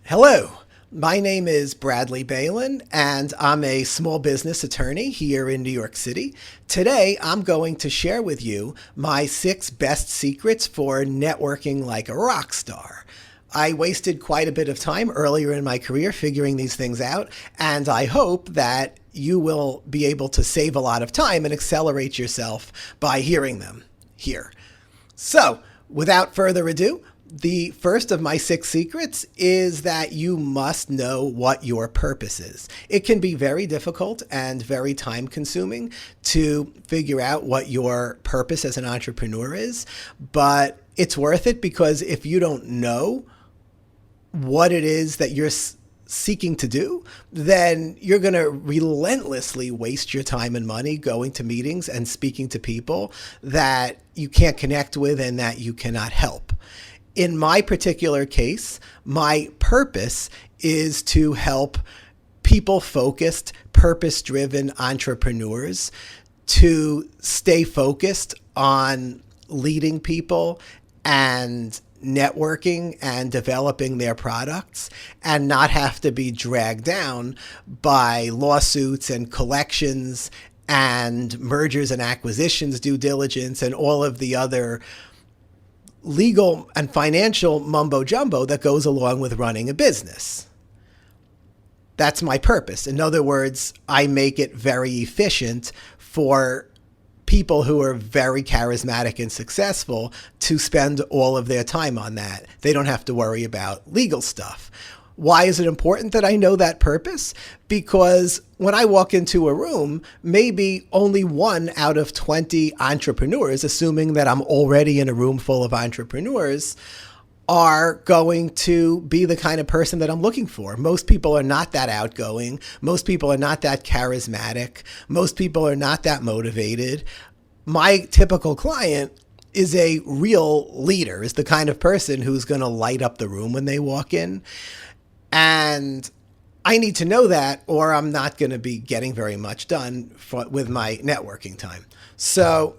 Hello, my name is Bradley Bailyn, and I'm a small business attorney here in New York City. Today, I'm going to share with you my 6 best secrets for networking like a rock star. I wasted quite a bit of time earlier in my career figuring these things out, and I hope that you will be able to save a lot of time and accelerate yourself by hearing them here. So, without further ado, the first of my 6 secrets is that you must know what your purpose is. It can be very difficult and very time consuming to figure out what your purpose as an entrepreneur is, but it's worth it because if you don't know what it is that you're seeking to do, then you're going to relentlessly waste your time and money going to meetings and speaking to people that you can't connect with and that you cannot help. In my particular case, my purpose is to help people-focused, purpose-driven entrepreneurs to stay focused on leading people and networking and developing their products and not have to be dragged down by lawsuits and collections and mergers and acquisitions due diligence and all of the other legal and financial mumbo jumbo that goes along with running a business. That's my purpose. In other words, I make it very efficient for people who are very charismatic and successful to spend all of their time on that. They don't have to worry about legal stuff. Why is it important that I know that purpose? Because when I walk into a room, maybe only 1 out of 20 entrepreneurs, assuming that I'm already in a room full of entrepreneurs, are going to be the kind of person that I'm looking for. Most people are not that outgoing. Most people are not that charismatic. Most people are not that motivated. My typical client is a real leader, is the kind of person who's going to light up the room when they walk in. And I need to know that, or I'm not going to be getting very much done with my networking time. So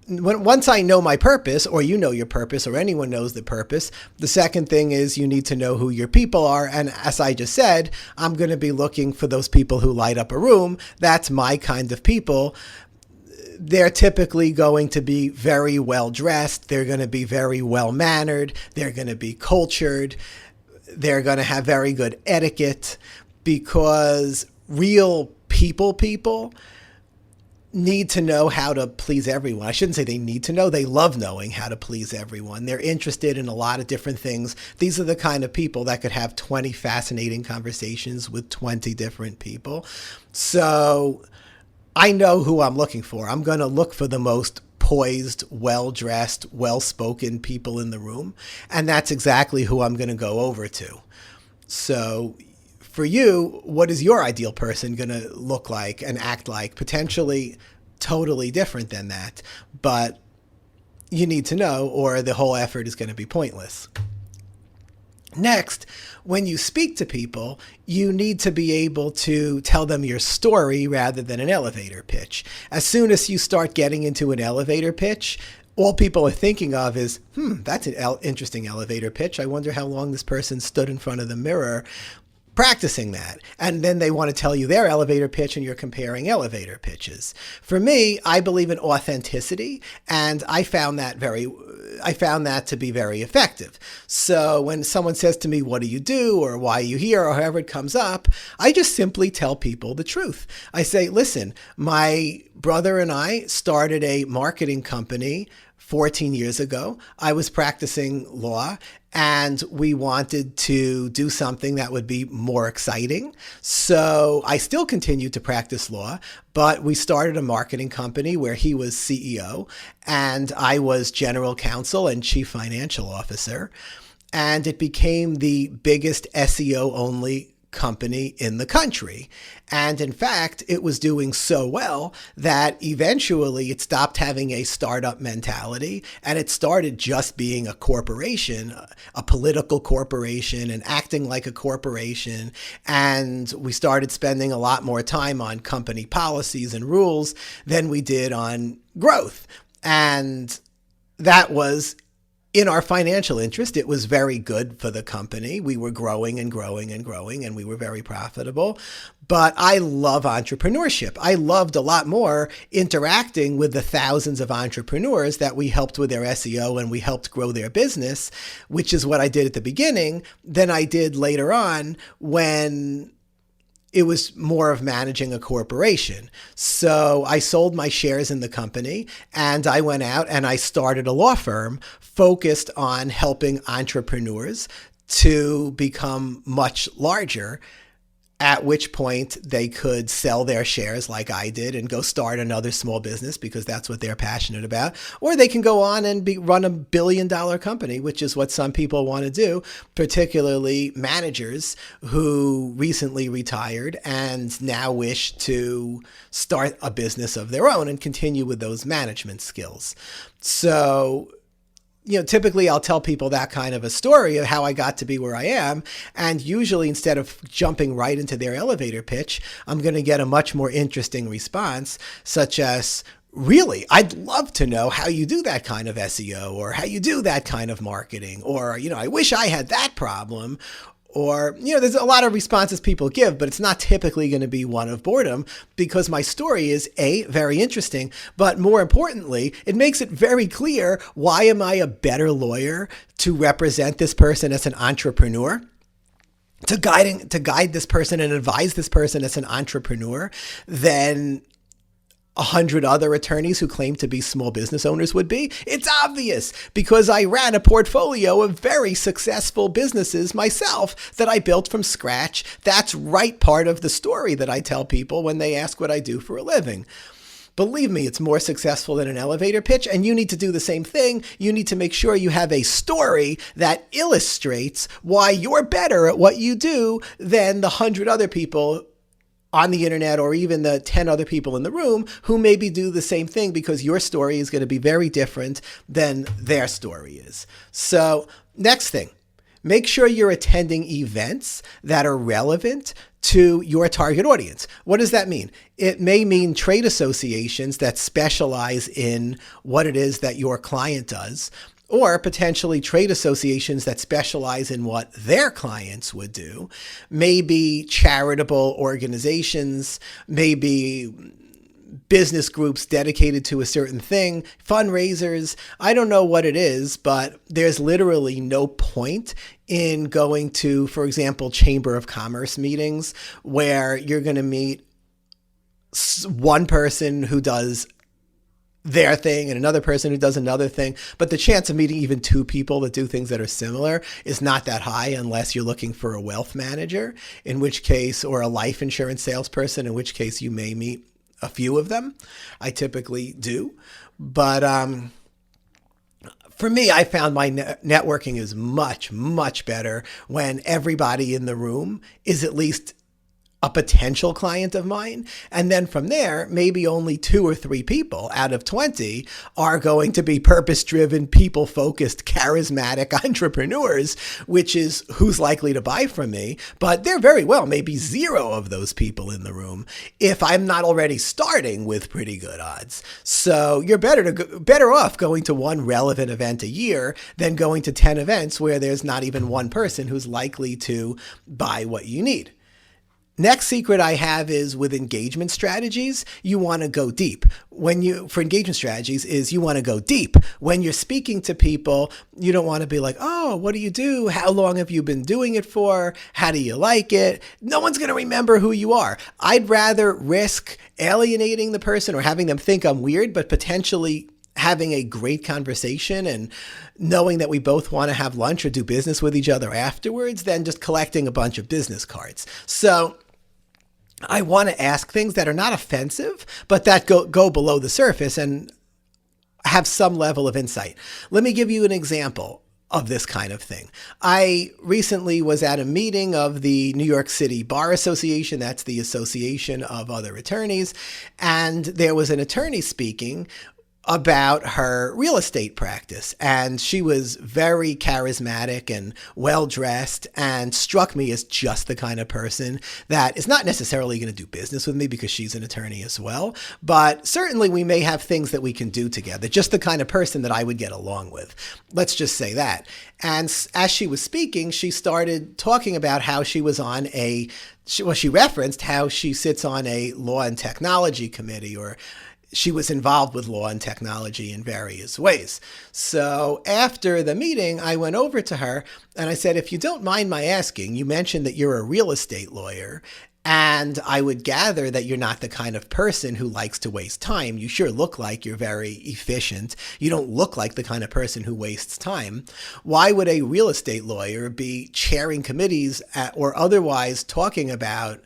once I know my purpose, or you know your purpose, or anyone knows the purpose, the second thing is you need to know who your people are. And as I just said, I'm going to be looking for those people who light up a room. That's my kind of people. They're typically going to be very well dressed. They're going to be very well mannered. They're going to be cultured. They're going to have very good etiquette, because real people need to know how to please everyone. I shouldn't say they need to know. They love knowing how to please everyone. They're interested in a lot of different things. These are the kind of people that could have 20 fascinating conversations with 20 different people. So I know who I'm looking for. I'm going to look for the most poised, well-dressed, well-spoken people in the room. And that's exactly who I'm going to go over to. So for you, what is your ideal person going to look like and act like? Potentially totally different than that. But you need to know, or the whole effort is going to be pointless. Next, when you speak to people, you need to be able to tell them your story rather than an elevator pitch. As soon as you start getting into an elevator pitch, all people are thinking of is, that's an interesting elevator pitch. I wonder how long this person stood in front of the mirror practicing that. And then they want to tell you their elevator pitch, and you're comparing elevator pitches. For me, I believe in authenticity, and I found that to be very effective. So when someone says to me, what do you do, or why are you here, or however it comes up, I just simply tell people the truth. I say, listen, my brother and I started a marketing company 14 years ago. I was practicing law, and we wanted to do something that would be more exciting. So I still continued to practice law, but we started a marketing company where he was CEO and I was general counsel and chief financial officer. And it became the biggest SEO only company in the country. And in fact, it was doing so well that eventually it stopped having a startup mentality and it started just being a corporation, a political corporation, and acting like a corporation. And we started spending a lot more time on company policies and rules than we did on growth. And that was in our financial interest, it was very good for the company. We were growing and growing and growing, and we were very profitable. But I love entrepreneurship. I loved a lot more interacting with the thousands of entrepreneurs that we helped with their SEO and we helped grow their business, which is what I did at the beginning, than I did later on when it was more of managing a corporation. So I sold my shares in the company and I went out and I started a law firm focused on helping entrepreneurs to become much larger, at which point they could sell their shares like I did and go start another small business because that's what they're passionate about. Or they can go on and run $1 billion company, which is what some people want to do, particularly managers who recently retired and now wish to start a business of their own and continue with those management skills. So typically I'll tell people that kind of a story of how I got to be where I am. And usually instead of jumping right into their elevator pitch, I'm going to get a much more interesting response, such as, really, I'd love to know how you do that kind of SEO or how you do that kind of marketing. Or, I wish I had that problem. Or, there's a lot of responses people give, but it's not typically going to be one of boredom because my story is very interesting, but more importantly, it makes it very clear why am I a better lawyer to represent this person as an entrepreneur, to guide this person and advise this person as an entrepreneur than 100 other attorneys who claim to be small business owners would be? It's obvious because I ran a portfolio of very successful businesses myself that I built from scratch. That's right part of the story that I tell people when they ask what I do for a living. Believe me, it's more successful than an elevator pitch, and you need to do the same thing. You need to make sure you have a story that illustrates why you're better at what you do than the 100 other people on the internet or even the 10 other people in the room who maybe do the same thing, because your story is going to be very different than their story is. So next thing, make sure you're attending events that are relevant to your target audience. What does that mean? It may mean trade associations that specialize in what it is that your client does, or potentially trade associations that specialize in what their clients would do, maybe charitable organizations, maybe business groups dedicated to a certain thing, fundraisers. I don't know what it is, but there's literally no point in going to, for example, Chamber of Commerce meetings where you're going to meet one person who does their thing and another person who does another thing. But the chance of meeting even two people that do things that are similar is not that high unless you're looking for a wealth manager, in which case, or a life insurance salesperson, in which case you may meet a few of them. I typically do. But for me, I found my networking is much, much better when everybody in the room is at least a potential client of mine. And then from there, maybe only 2 or 3 people out of 20 are going to be purpose-driven, people-focused, charismatic entrepreneurs, which is who's likely to buy from me. But there very well may be 0 of those people in the room if I'm not already starting with pretty good odds. So you're better off going to 1 relevant event a year than going to 10 events where there's not even 1 person who's likely to buy what you need. Next secret I have is with engagement strategies, you want to go deep. For engagement strategies is you want to go deep. When you're speaking to people, you don't want to be like, oh, what do you do? How long have you been doing it for? How do you like it? No one's going to remember who you are. I'd rather risk alienating the person or having them think I'm weird, but potentially having a great conversation and knowing that we both want to have lunch or do business with each other afterwards than just collecting a bunch of business cards. So I want to ask things that are not offensive, but that go below the surface and have some level of insight. Let me give you an example of this kind of thing. I recently was at a meeting of the New York City Bar Association. That's the association of other attorneys. And there was an attorney speaking about her real estate practice. And she was very charismatic and well dressed and struck me as just the kind of person that is not necessarily going to do business with me because she's an attorney as well. But certainly we may have things that we can do together, just the kind of person that I would get along with. Let's just say that. And as she was speaking, she started talking about how she was on she referenced how she sits on a law and technology committee, or she was involved with law and technology in various ways. So after the meeting, I went over to her and I said, if you don't mind my asking, you mentioned that you're a real estate lawyer, and I would gather that you're not the kind of person who likes to waste time. You sure look like you're very efficient. You don't look like the kind of person who wastes time. Why would a real estate lawyer be chairing committees or otherwise talking about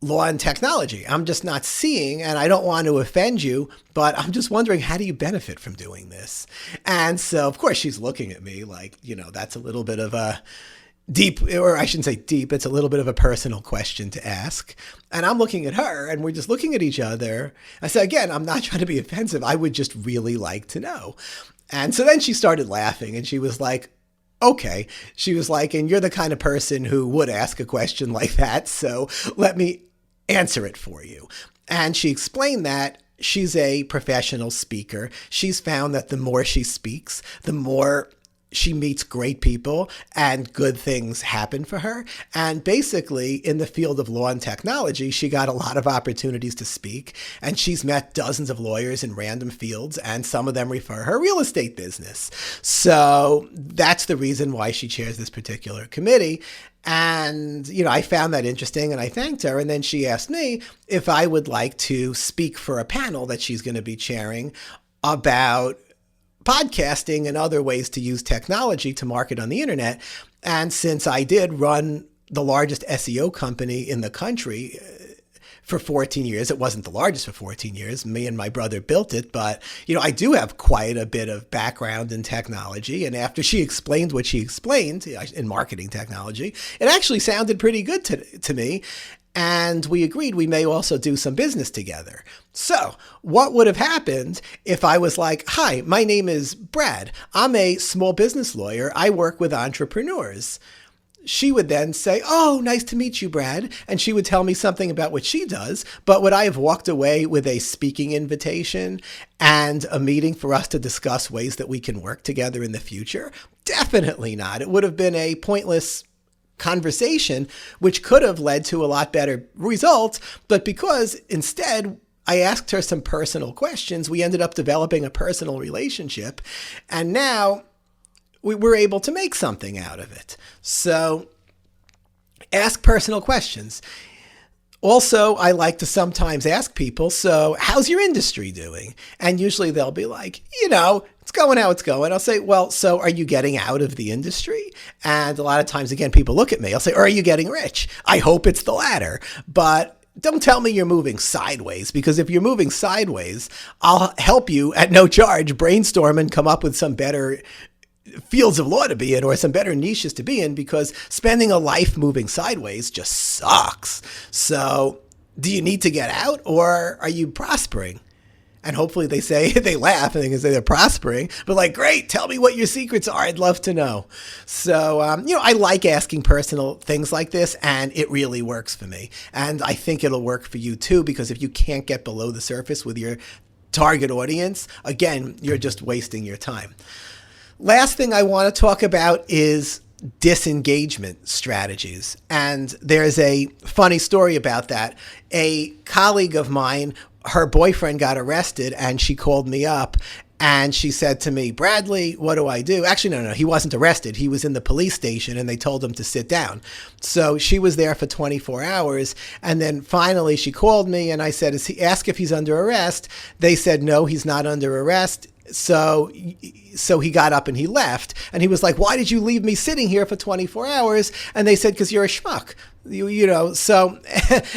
law and technology? I'm just not seeing, and I don't want to offend you, but I'm just wondering, how do you benefit from doing this? And so, of course, she's looking at me like, that's a little bit of a deep, or I shouldn't say deep, it's a little bit of a personal question to ask. And I'm looking at her and we're just looking at each other. I said, again, I'm not trying to be offensive. I would just really like to know. And so then she started laughing and she was like, okay. She was like, and you're the kind of person who would ask a question like that. So let me answer it for you. And she explained that she's a professional speaker. She's found that the more she speaks, the more she meets great people and good things happen for her. And basically in the field of law and technology, she got a lot of opportunities to speak, and she's met dozens of lawyers in random fields, and some of them refer her real estate business. So that's the reason why she chairs this particular committee. And, I found that interesting and I thanked her. And then she asked me if I would like to speak for a panel that she's going to be chairing about podcasting and other ways to use technology to market on the internet. And since I did run the largest SEO company in the country for 14 years, it wasn't the largest for 14 years. Me and my brother built it, but I do have quite a bit of background in technology. And after she explained what she explained in marketing technology, it actually sounded pretty good to me. And we agreed we may also do some business together. So what would have happened if I was like, hi, my name is Brad. I'm a small business lawyer. I work with entrepreneurs. She would then say, oh, nice to meet you, Brad. And she would tell me something about what she does. But would I have walked away with a speaking invitation and a meeting for us to discuss ways that we can work together in the future? Definitely not. It would have been a pointless conversation, which could have led to a lot better results. But because instead I asked her some personal questions, we ended up developing a personal relationship. And now we were able to make something out of it. So ask personal questions. Also, I like to sometimes ask people, so how's your industry doing? And usually they'll be like, it's going how it's going. I'll say, well, so are you getting out of the industry? And a lot of times, again, people look at me. I'll say, or are you getting rich? I hope it's the latter. But don't tell me you're moving sideways, because if you're moving sideways, I'll help you at no charge brainstorm and come up with some better fields of law to be in or some better niches to be in, because spending a life moving sideways just sucks. So do you need to get out, or are you prospering? And hopefully they say, they laugh and they can say they're prospering, but like, great, tell me what your secrets are. I'd love to know. So, I like asking personal things like this, and it really works for me. And I think it'll work for you too, because if you can't get below the surface with your target audience, again, you're just wasting your time. Last thing I want to talk about is disengagement strategies. And there's a funny story about that. A colleague of mine, her boyfriend got arrested, and she called me up and she said to me, Bradley, what do I do? Actually, no, he wasn't arrested. He was in the police station and they told him to sit down. So she was there for 24 hours. And then finally she called me and I said, ask if he's under arrest. They said, no, he's not under arrest. So he got up and he left, and he was like, why did you leave me sitting here for 24 hours? And they said, because you're a schmuck. So,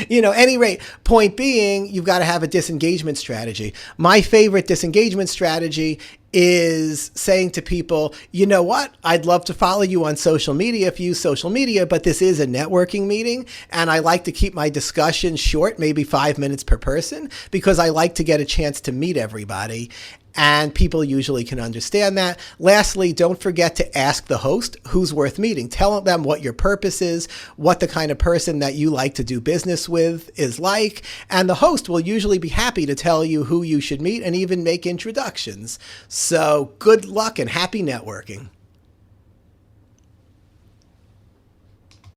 any rate, point being, you've got to have a disengagement strategy. My favorite disengagement strategy is saying to people, you know what, I'd love to follow you on social media if you use social media, but this is a networking meeting and I like to keep my discussion short, maybe 5 minutes per person, because I like to get a chance to meet everybody. And people usually can understand that. Lastly, don't forget to ask the host who's worth meeting. Tell them what your purpose is, what the kind of person that you like to do business with is like, and the host will usually be happy to tell you who you should meet and even make introductions. So good luck and happy networking.